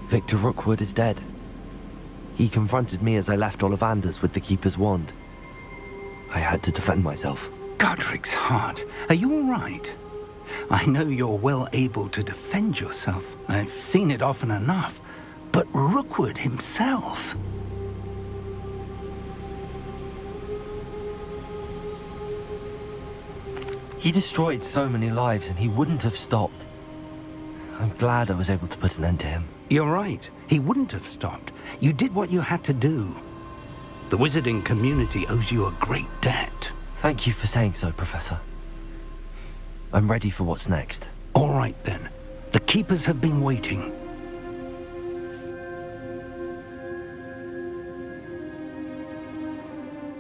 Victor Rookwood is dead. He confronted me as I left Ollivander's with the Keeper's wand. I had to defend myself. Godric's heart. Are you all right? I know you're well able to defend yourself. I've seen it often enough. But Rookwood himself... He destroyed so many lives and he wouldn't have stopped. I'm glad I was able to put an end to him. You're right. He wouldn't have stopped. You did what you had to do. The wizarding community owes you a great debt. Thank you for saying so, Professor. I'm ready for what's next. All right, then. The Keepers have been waiting.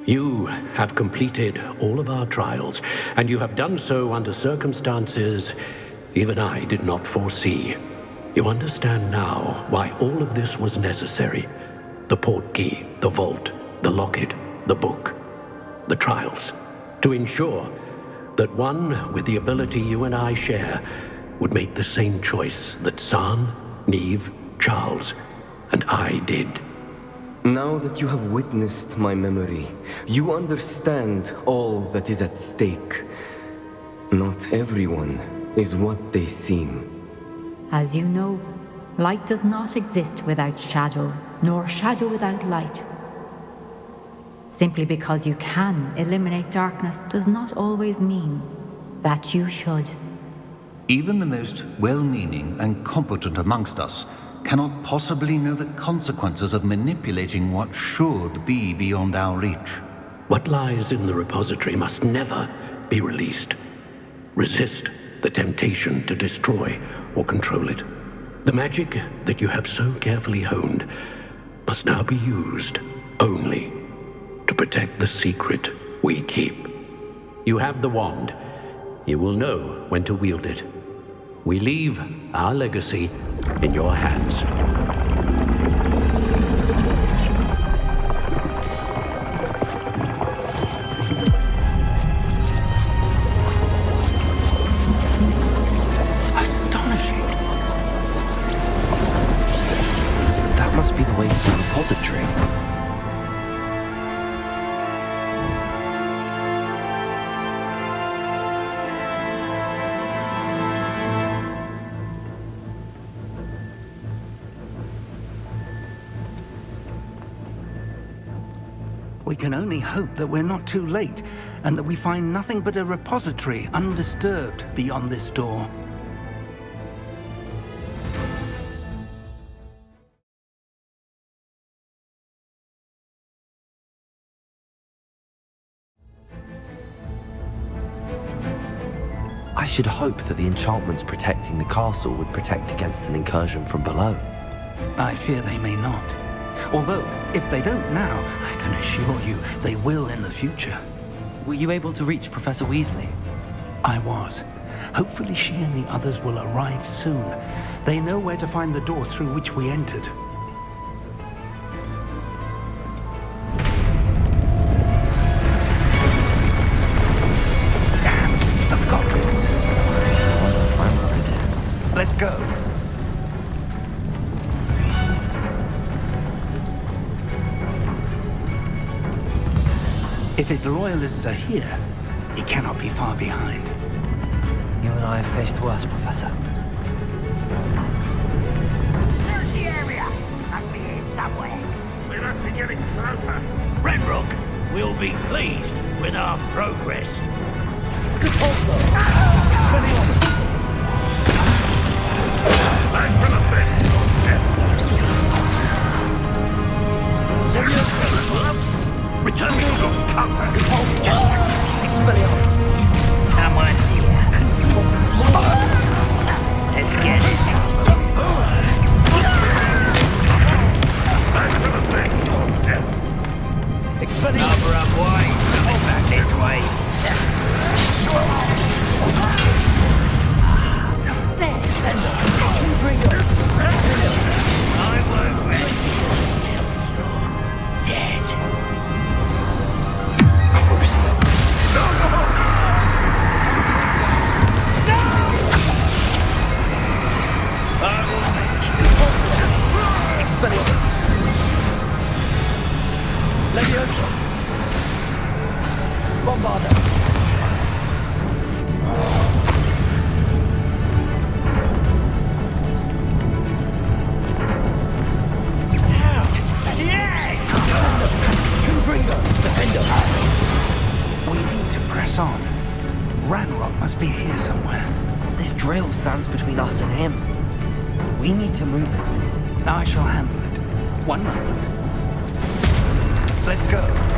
You have completed all of our trials, and you have done so under circumstances even I did not foresee. You understand now why all of this was necessary. The portkey, the vault, the locket, the book, the trials. To ensure that one with the ability you and I share would make the same choice that San, Neve, Charles, and I did. Now that you have witnessed my memory, you understand all that is at stake. Not everyone is what they seem. As you know, light does not exist without shadow, nor shadow without light. Simply because you can eliminate darkness does not always mean that you should. Even the most well-meaning and competent amongst us cannot possibly know the consequences of manipulating what should be beyond our reach. What lies in the repository must never be released. Resist the temptation to destroy or control it. The magic that you have so carefully honed must now be used only to protect the secret we keep. You have the wand. You will know when to wield it. We leave our legacy in your hands. Astonishing. That must be the way to the repository. We can only hope that we're not too late, and that we find nothing but a repository undisturbed beyond this door. I should hope that the enchantments protecting the castle would protect against an incursion from below. I fear they may not. Although, if they don't now, I can assure you they will in the future. Were you able to reach Professor Weasley? I was. Hopefully she and the others will arrive soon. They know where to find the door through which we entered. Damn, the goblins. I wonder if Ranroka is here. Let's go. If his loyalists are here, he cannot be far behind. You and I have faced worse, Professor. There's the area. Must be here somewhere. We must be getting closer. Ranroka will be pleased with our progress. Back from the pit. Return me to cover. Expelliarmus! Someone's here. Let's get this. Back from the pit. Death. Expelliarmus! Cover up wide. Back this way. There, send them. I won't rest till you're dead. I will make you. Leviosa! Bombarda! We need to press on. Ranroka must be here somewhere. This drill stands between us and him. We need to move it. I shall handle it. One moment. Let's go.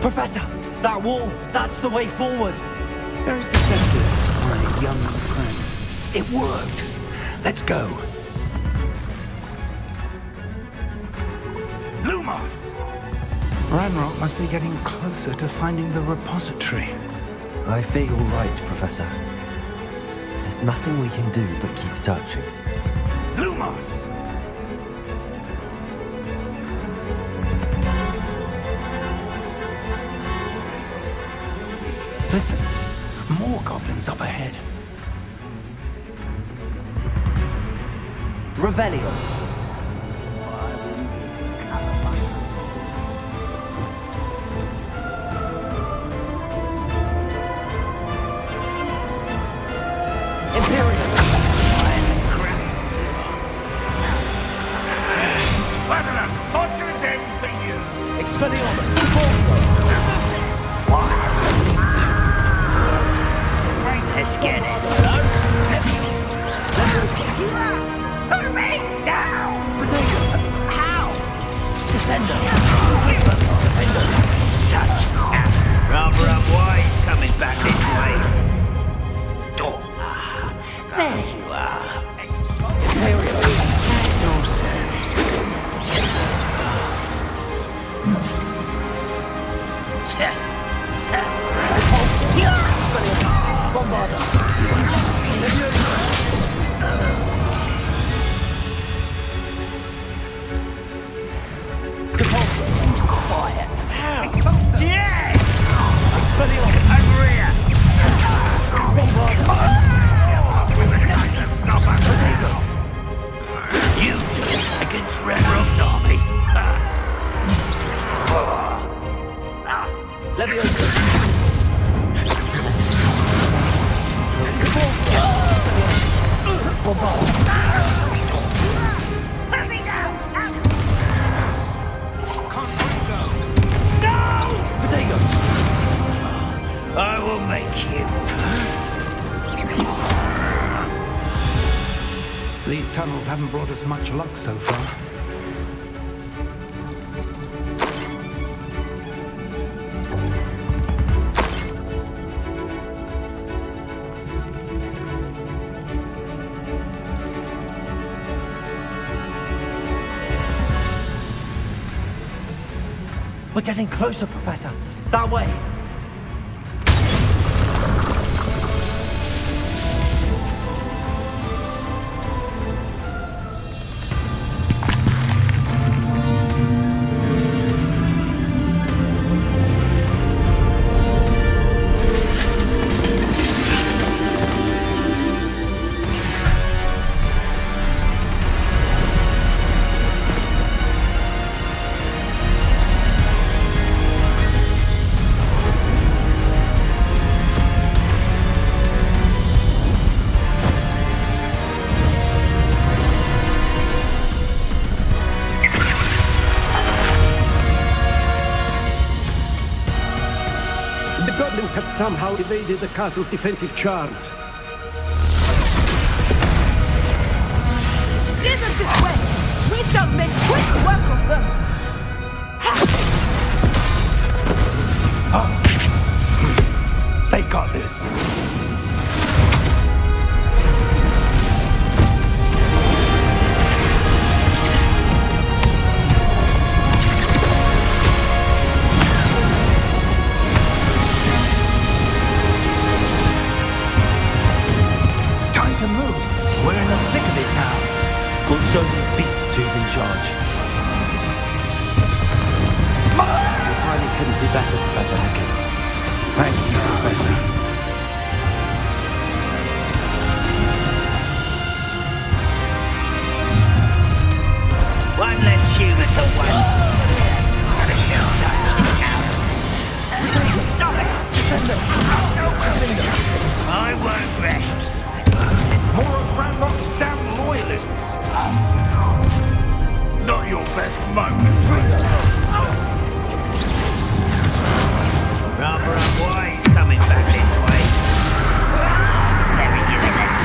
Professor, that wall, that's the way forward. Very deceptive, my young friend. It worked. Let's go. Lumos! Ranroka must be getting closer to finding the repository. I fear you're right, Professor. There's nothing we can do but keep searching. Lumos! Listen, more goblins up ahead. Revelio. These tunnels haven't brought us much luck so far. We're getting closer, Professor. That way. Have somehow evaded the castle's defensive charms. Steer them this way! We shall make quick work of them! They got this. We'll show these beasts who's in charge. Your timing couldn't be better, Professor Hackett. Thank you, Professor. One less human to one. Such cowards. Stop it! I won't rest. More of Ranrock's damn loyalists. Not your best moment. Rather unwise coming back this way. Let me give it that.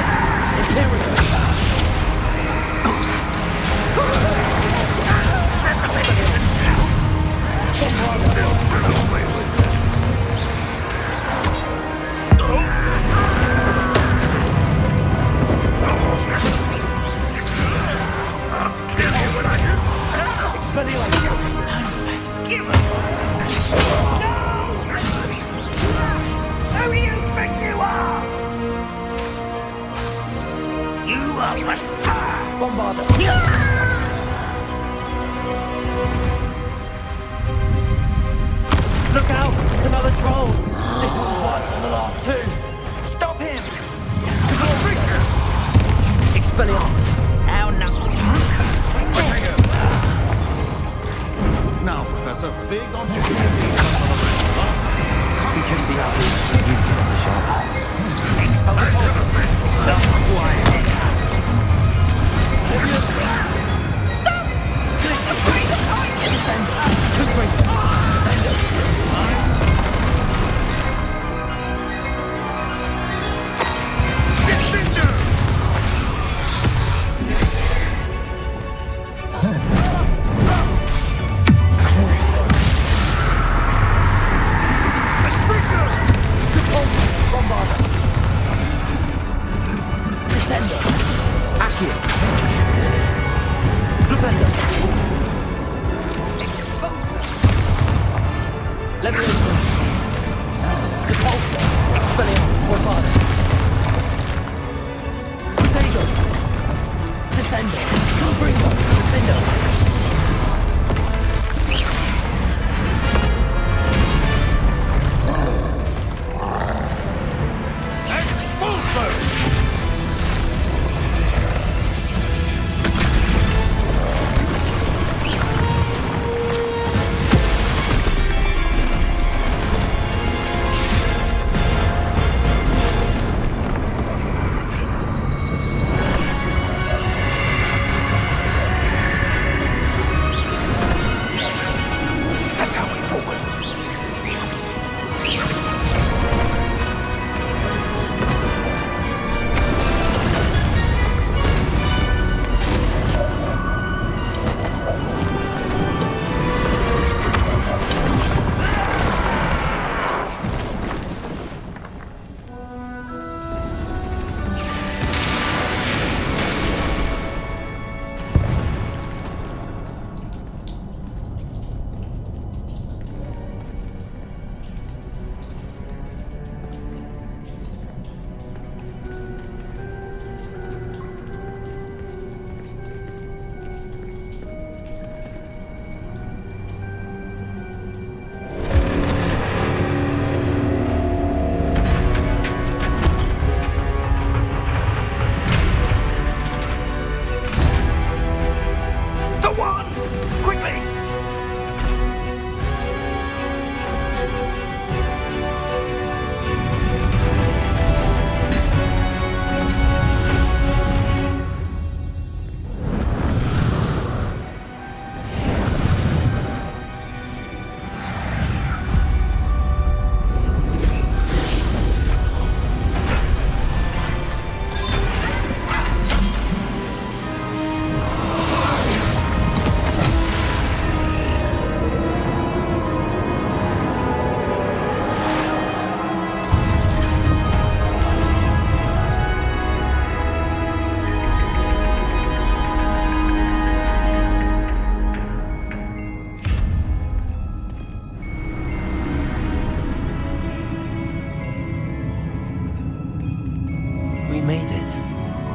Give us! No! Who do you think you are? You are the star! Bombarder! Look out! Another troll! This one's worse than the last two! Stop him! Expelliarmus! How Now, Professor, Fig on you. We couldn't be out here with you, Professor Sharp. Expel the force! Stop quiet! Stop! Descend! Good grace!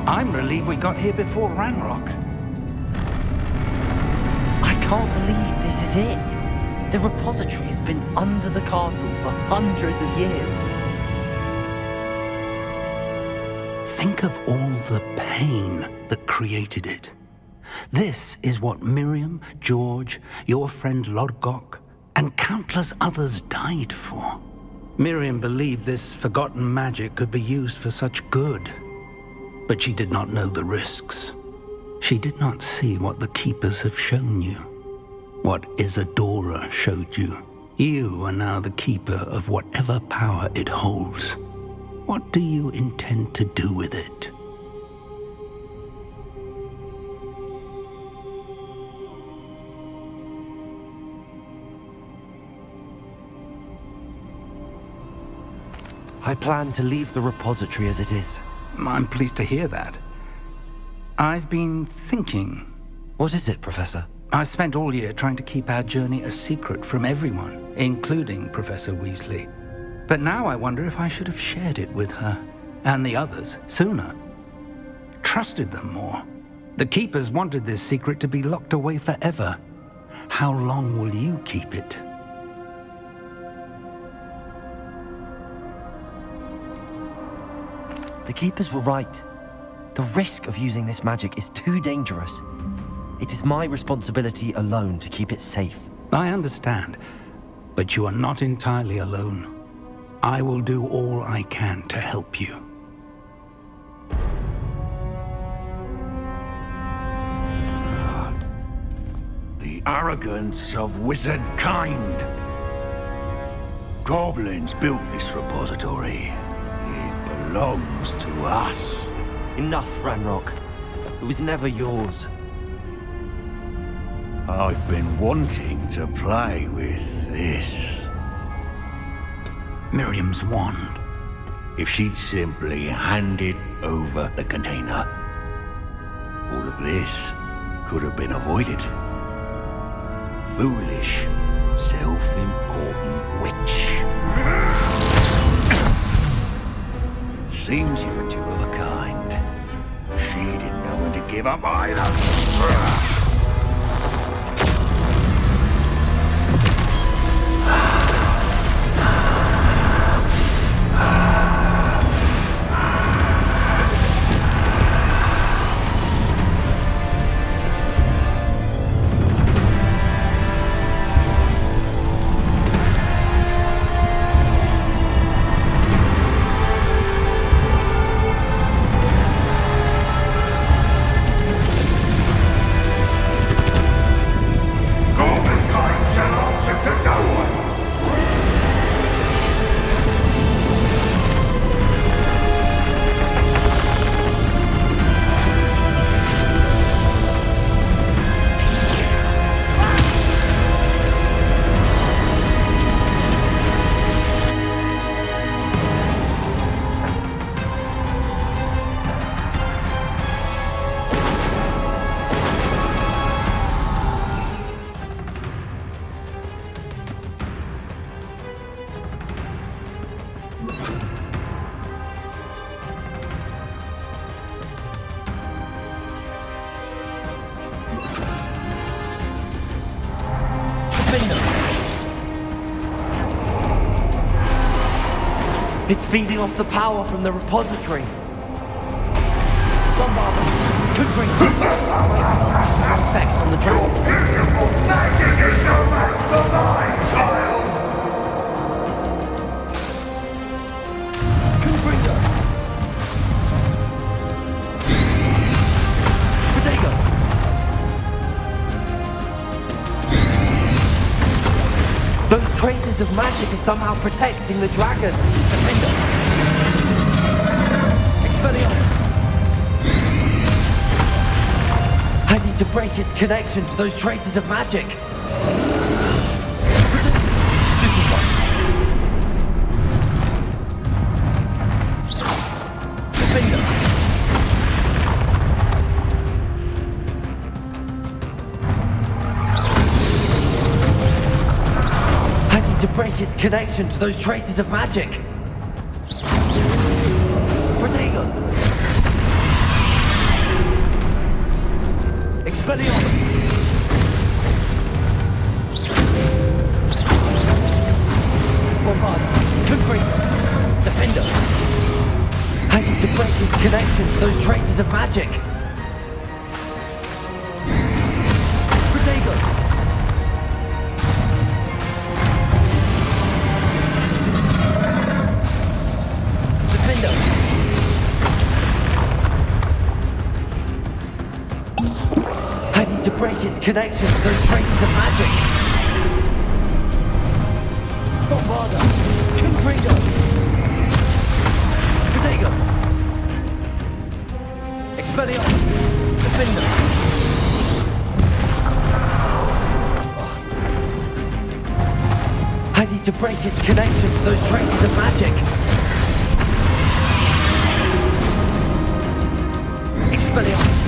I'm relieved we got here before Ranrock. I can't believe this is it. The repository has been under the castle for hundreds of years. Think of all the pain that created it. This is what Miriam, George, your friend Lodgok, and countless others died for. Miriam believed this forgotten magic could be used for such good, but she did not know the risks. She did not see what the Keepers have shown you, what Isadora showed you. You are now the Keeper of whatever power it holds. What do you intend to do with it? I plan to leave the repository as it is. I'm pleased to hear that. I've been thinking. What is it, Professor? I spent all year trying to keep our journey a secret from everyone, including Professor Weasley. But now I wonder if I should have shared it with her, and the others, sooner. Trusted them more. The Keepers wanted this secret to be locked away forever. How long will you keep it? The Keepers were right. The risk of using this magic is too dangerous. It is my responsibility alone to keep it safe. I understand, but you are not entirely alone. I will do all I can to help you. The arrogance of wizard kind. Goblins built this repository. It belongs to us. Enough, Ranrock. It was never yours. I've been wanting to play with this. Miriam's wand. If she'd simply handed over the container, all of this could have been avoided. Foolish, self-important witch. Seems you were two of a kind. She didn't know when to give up either. It's feeding off the power from the repository. Bombardment. Confring. Effects on the dragon. Beautiful magic is no match for mine, child! Confringo. Potato. Those traces of magic are somehow protecting the dragon. Defender. Expelliarmus. I need to break its connection to those traces of magic. Defender. To break its connection to those traces of magic. Protego. of magic. Protego. Defender. I need to break its connection to those traces of magic. Bombarda. Confringo. Protego. Expelliarmus. Defender. I need to break its connection to those traces of magic. Expelliarmus.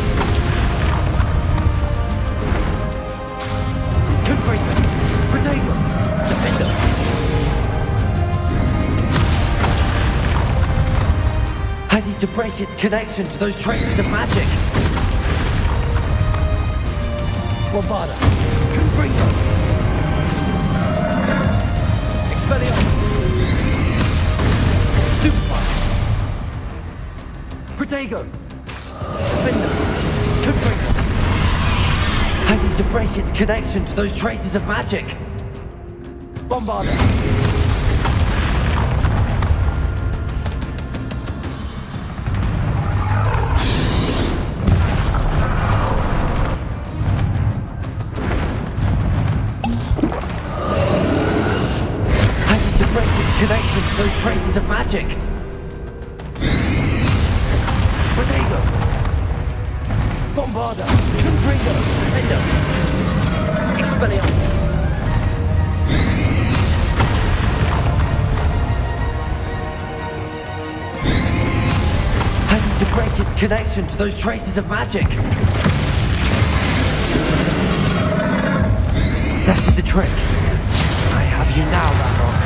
Confringo. Protego. Defender. I need to break its connection to those traces of magic. Bombarda. Confringo. Expelliarmus. Stupefy. Protego. Defender. Confringo. I need to break its connection to those traces of magic. Bombarda. Connection to those traces of magic. Protego. Bombarda. Confringo. Defender. Expelliarmus. I need to break its connection to those traces of magic. That did the trick. I have you now, Ranroka.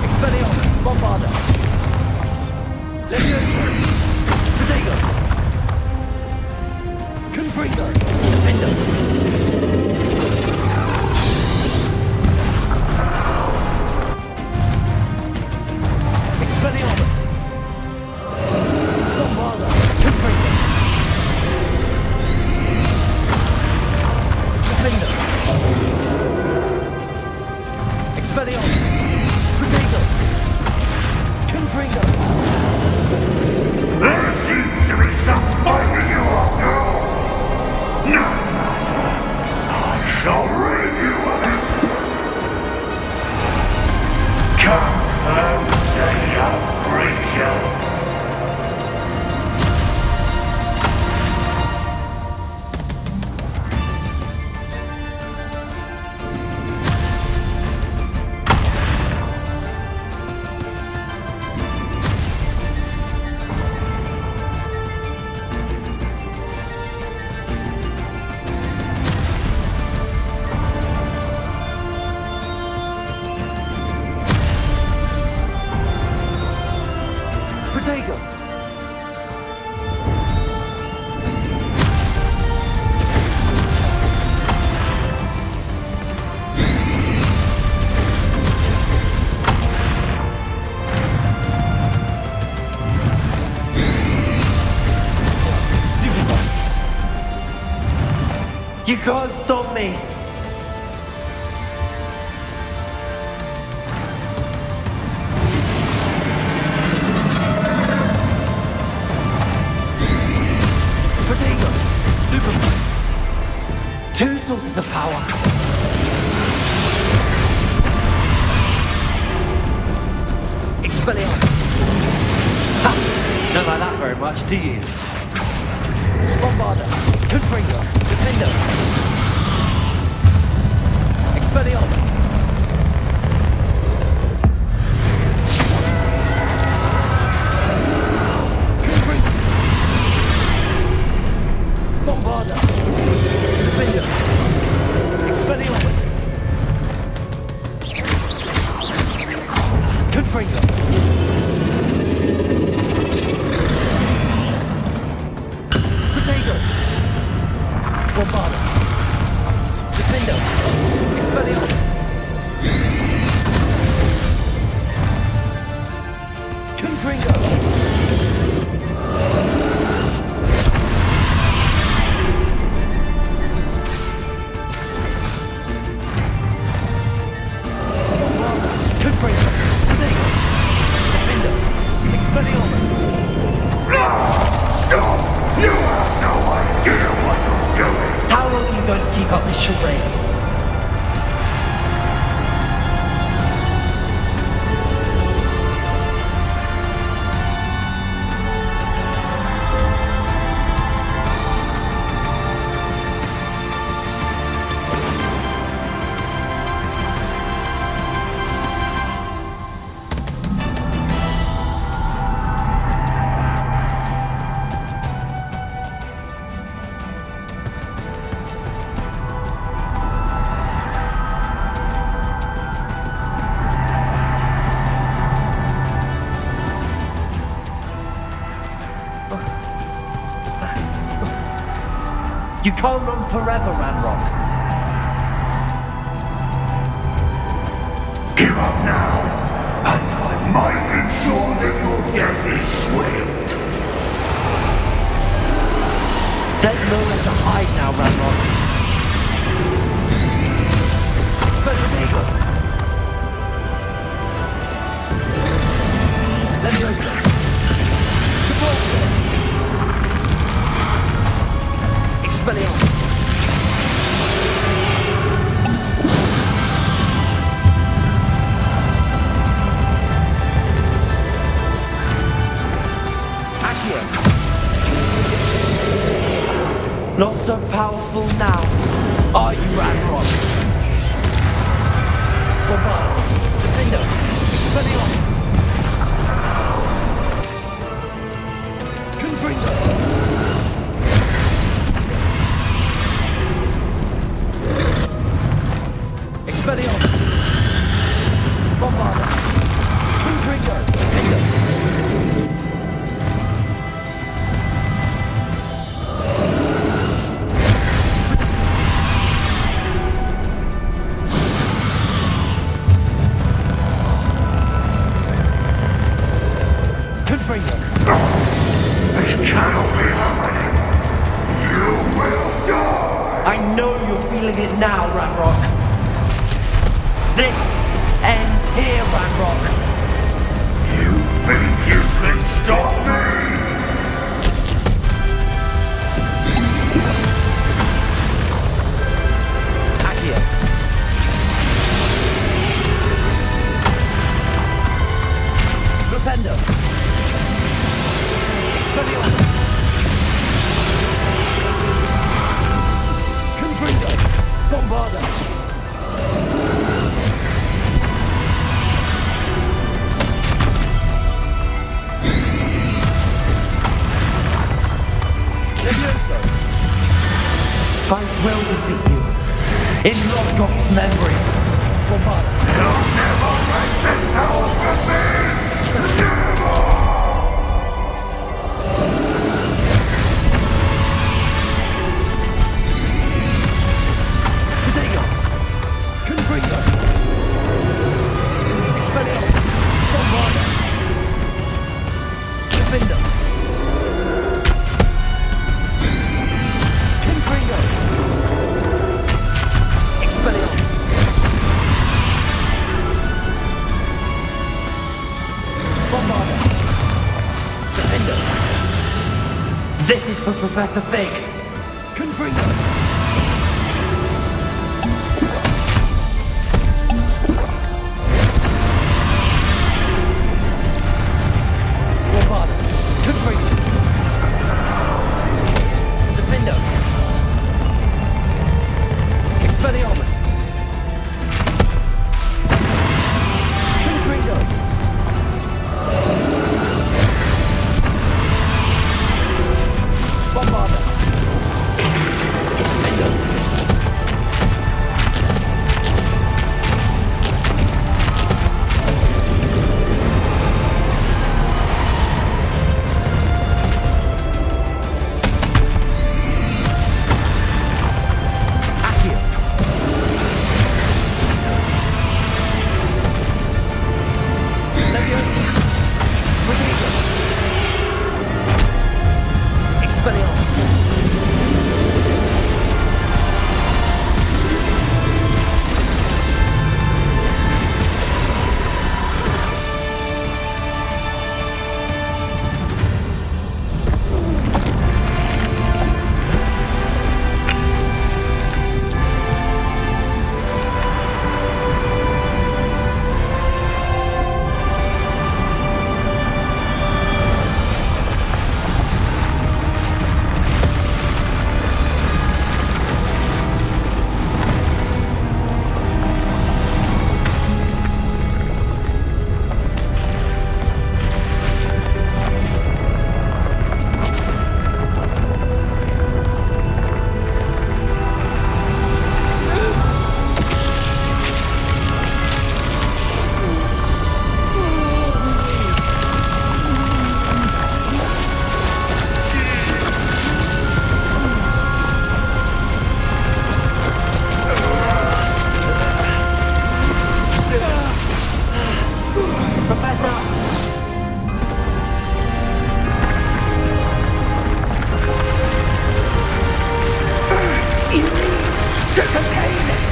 Expelliarmus, Bombarda. Leviosa. Protego. Confringo. Defender. Expelliarmus. Bombarda. Confringo. Defender. Expelliarmus. There seems to be some finding you up now. No matter. I shall rid you of it. Come closer, young creature. You can't stop me! Protego! Superman! Two sources of power! Expelliarmus! Ha! Don't like that very much, do you? Bombarda! Confringo! Defender! Expelliarmus! Confringo! Bombarda! Defender! Expelliarmus! Confringo! Protego! Bombarda! Defender! Expelliarmus! Confringo! Confringo! Protego! Defender! Expelliarmus! Stop! You have no idea what you're doing! How long are you going to keep up this charade? You can't run forever, Ranrock. Give up now, and I might ensure that your death is swift. There's nowhere to hide now, Ranrock. Expelliarmus! Leviosa! GeForce! Expelliarmus! Accio! Not so powerful now, are you, Ranrock? Bravado! Defender! Expelliarmus! Confringo! Expelliarmus! Bombardment! Confringo! Defender! Confringo! This cannot be happening. You will die. I know you're feeling it now, Ranrock. This ends here, Ranrock. You think you can stop me? Accio! Flipendo! Expelliarmus! Confringo! Bombarda! Leviosa! I will defeat you in Logitech's memory. Bombarda! You'll never make this hell for me! Never! Protego! Confringo! Expelliarmus! Bombarda! Defender! Confringo! Expelliarmus! Bombarda! Defender! This is for Professor Fig! Confringo! Bombarda! Confringo! Defender! Expelliarmus! Confringo! Bombarda! Professor! You need to contain it!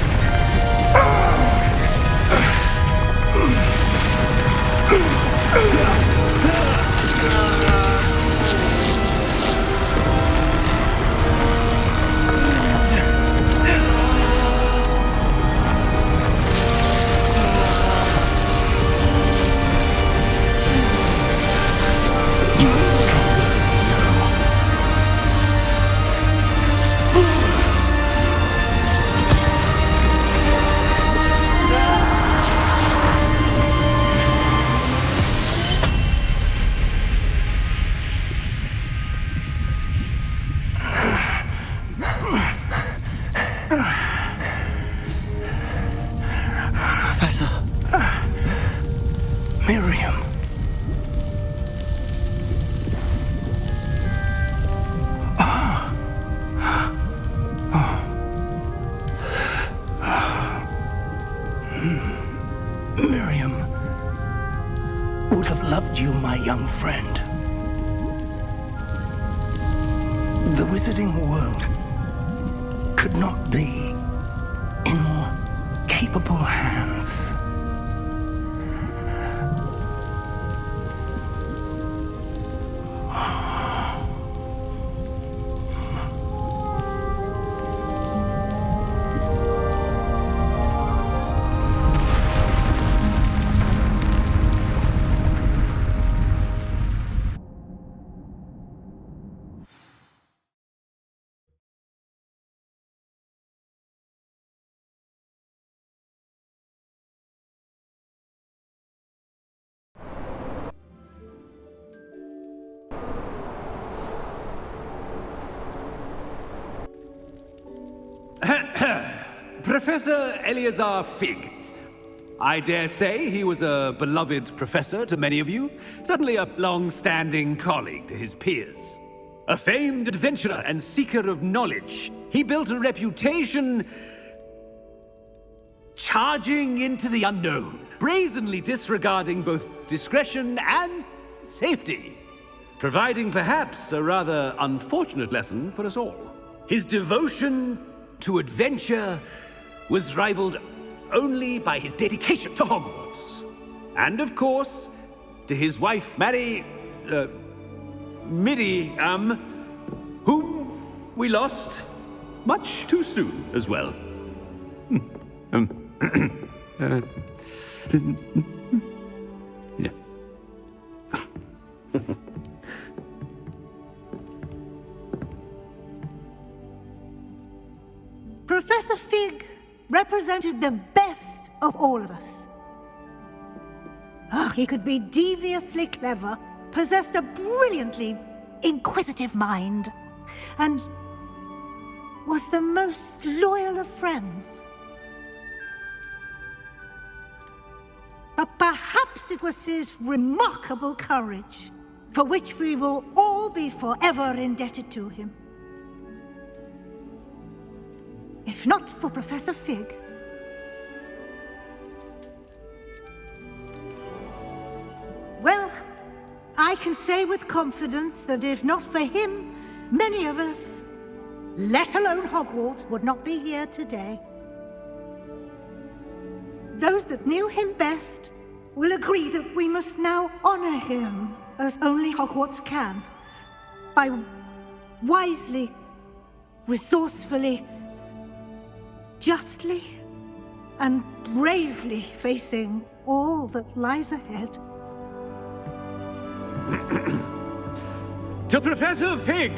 Miriam. Miriam would have loved you, my young friend. The wizarding world could not be in more capable hands. Professor Eleazar Fig. I dare say he was a beloved professor to many of you, certainly a long-standing colleague to his peers. A famed adventurer and seeker of knowledge, he built a reputation charging into the unknown, brazenly disregarding both discretion and safety, providing perhaps a rather unfortunate lesson for us all. His devotion to adventure was rivaled only by his dedication to Hogwarts. And of course, to his wife, Midi, whom we lost much too soon as well. Yeah. Professor Fig represented the best of all of us. He could be deviously clever, possessed a brilliantly inquisitive mind, and was the most loyal of friends. But perhaps it was his remarkable courage, for which we will all be forever indebted to him. If not for Professor Fig, well, I can say with confidence that if not for him, many of us, let alone Hogwarts, would not be here today. Those that knew him best will agree that we must now honor him as only Hogwarts can, by wisely, resourcefully, justly and bravely facing all that lies ahead. To Professor Fig!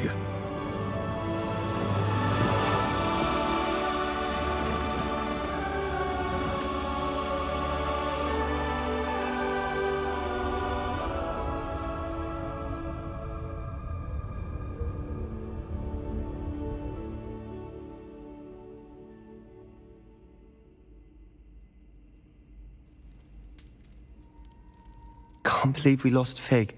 Can't believe we lost Fig.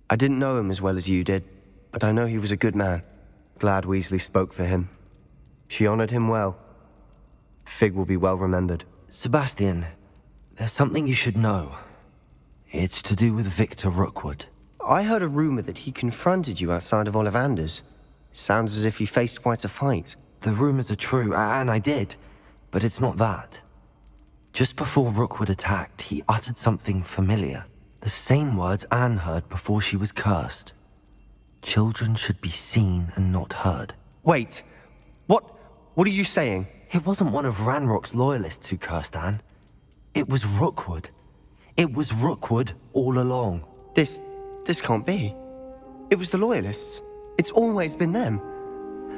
I didn't know him as well as you did, but I know he was a good man. Glad Weasley spoke for him. She honored him well. Fig will be well remembered. Sebastian, there's something you should know. It's to do with Victor Rookwood. I heard a rumor that he confronted you outside of Ollivander's. Sounds as if you faced quite a fight. The rumors are true, and I did, but it's not that. Just before Rookwood attacked, he uttered something familiar. The same words Anne heard before she was cursed. Children should be seen and not heard. Wait, what are you saying? It wasn't one of Ranrock's loyalists who cursed Anne. It was Rookwood. It was Rookwood all along. This can't be. It was the loyalists. It's always been them.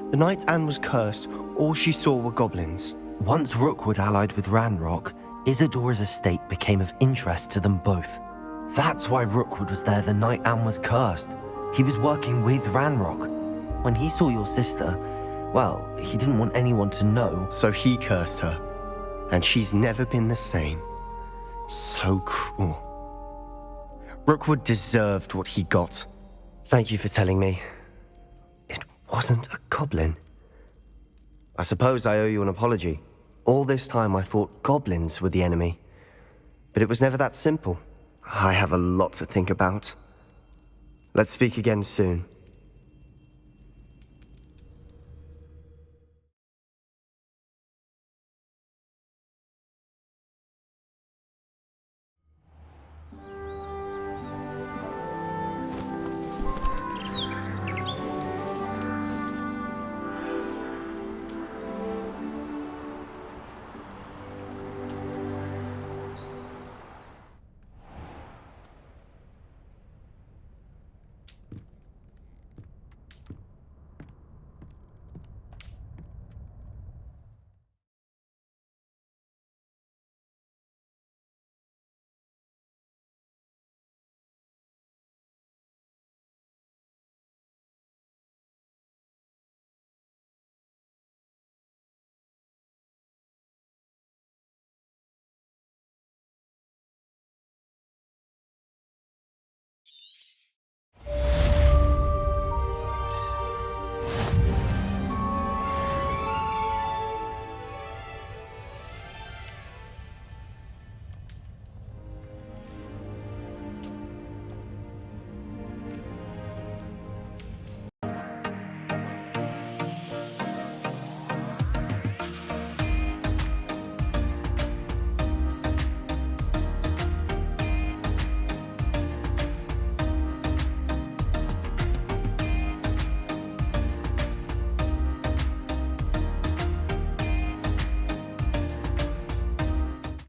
The night Anne was cursed, all she saw were goblins. Once Rookwood allied with Ranrock, Isadora's estate became of interest to them both. That's why Rookwood was there the night Anne was cursed. He was working with Ranrock. When he saw your sister, well, he didn't want anyone to know. So he cursed her. And she's never been the same. So cruel. Rookwood deserved what he got. Thank you for telling me. It wasn't a goblin. I suppose I owe you an apology. All this time I thought goblins were the enemy. But it was never that simple. I have a lot to think about. Let's speak again soon.